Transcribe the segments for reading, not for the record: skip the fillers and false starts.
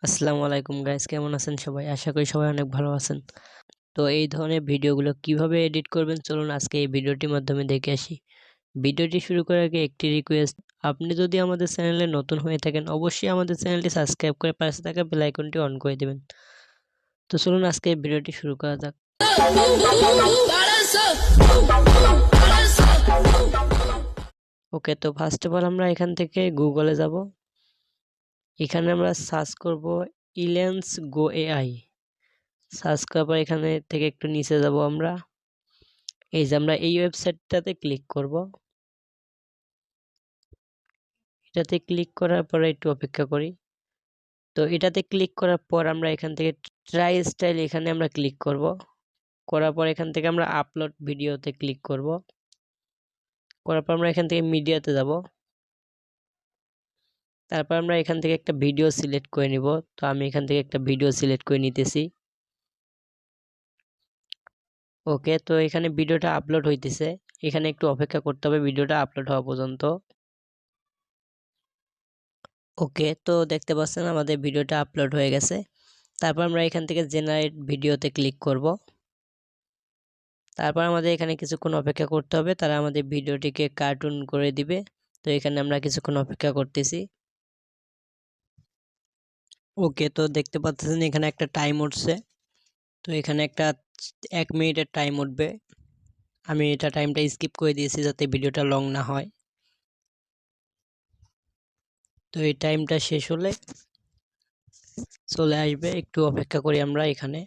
আসসালামু আলাইকুম গাইস, কেমন আছেন সবাই? আশা করি সবাই অনেক ভালো আছেন। তো এই ধরনের ভিডিওগুলো কিভাবে এডিট করবেন চলুন আজকে এই ভিডিওটির মাধ্যমে দেখে আসি। ভিডিওটি শুরু করার আগে একটি রিকোয়েস্ট, আপনি যদি আমাদের চ্যানেলে নতুন হয়ে থাকেন অবশ্যই আমাদের চ্যানেলটি সাবস্ক্রাইব করে পাশে থাকা বেল আইকনটি অন করে দেবেন। তো চলুন আজকে এই ভিডিওটি শুরু করা যাক। ওকে, তো ফার্স্ট অফ অল আমরা এখান থেকে গুগলে যাব। এখানে আমরা সার্চ করব ইলেন্স গো এআই। সার্চ করার পর এখানে থেকে একটু নিচে যাব আমরা। এই যে আমরা এই ওয়েবসাইটটাতে ক্লিক করব। এটাতে ক্লিক করার পরে একটু অপেক্ষা করি। তো এটাতে ক্লিক করার পর আমরা এখান থেকে ট্রাই স্টাইল এখানে আমরা ক্লিক করব। করার পর এখান থেকে আমরা আপলোড ভিডিওতে ক্লিক করব। করার পর আমরা এখান থেকে মিডিয়াতে যাব। তারপর আমরা এখান থেকে একটা ভিডিও সিলেক্ট করে নিব। তো আমি এখান থেকে একটা ভিডিও সিলেক্ট করে নিতেছি। ওকে, তো এখানে ভিডিওটা আপলোড হইতেছে। এখানে একটু অপেক্ষা করতে হবে ভিডিওটা আপলোড হওয়া পর্যন্ত। ওকে, তো দেখতে পাচ্ছেন আমাদের ভিডিওটা আপলোড হয়ে গেছে। তারপর আমরা এখান থেকে জেনারেট ভিডিওতে ক্লিক করব। তারপর আমাদের এখানে কিছুক্ষণ অপেক্ষা করতে হবে, তারা আমাদের ভিডিওটিকে কার্টুন করে দিবে। তো এখানে আমরা কিছুক্ষণ অপেক্ষা করতেছি। ওকে, তো দেখতে পাচ্ছেন এখানে একটা টাইম উঠছে। তো এখানে একটা 1 মিনিটের টাইম উঠবে। আমি এটা টাইমটা স্কিপ করে দিয়েছি যাতে ভিডিওটা লং না হয়। তো এই টাইমটা শেষ হলে চলে আসবে, একটু অপেক্ষা করি আমরা এখানে।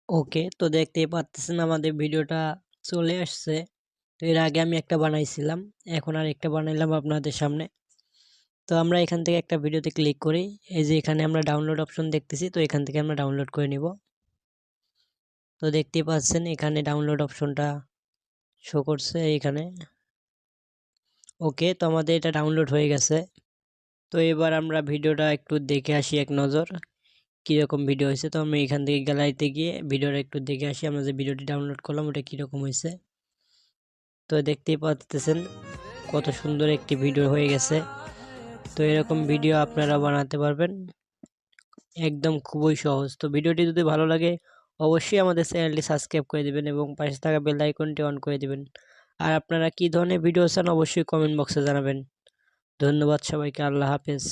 ওকে, তো দেখতেই পাচ্ছেন আমাদের ভিডিওটা চলে আসছে। তো এর আগে আমি একটা বানাইছিলাম, এখন আর একটা বানাইলাম আপনাদের সামনে। তো আমরা এখান থেকে একটা ভিডিওতে ক্লিক করি। এই যে এখানে আমরা ডাউনলোড অপশন দেখতেছি, তো এখান থেকে আমরা ডাউনলোড করে নিব। তো দেখতেই পাচ্ছেন এখানে ডাউনলোড অপশনটা শো করছে এখানে। ওকে, তো আমাদের এটা ডাউনলোড হয়ে গেছে। তো এবার আমরা ভিডিওটা একটু দেখে আসি এক নজর কীরকম ভিডিও হয়েছে। তো আমি এখান থেকে গ্যালারিতে গিয়ে ভিডিওটা একটু দেখে আসি, আমরা যে ভিডিওটি ডাউনলোড করলাম ওটা কীরকম হয়েছে। তো দেখতেই পাচ্ছেন কত সুন্দর একটি ভিডিও হয়ে গেছে। তো এরকম ভিডিও আপনারা বানাতে পারবেন, একদম খুবই সহজ। তো ভিডিওটি যদি ভালো লাগে অবশ্যই আমাদের চ্যানেলটি সাবস্ক্রাইব করে দেবেন এবং পাশে থাকা বেল আইকনটি অন করে দেবেন। আর আপনারা কী ধরনের ভিডিও চান অবশ্যই কমেন্ট বক্সে জানাবেন। ধন্যবাদ সবাইকে, আল্লাহ হাফেজ।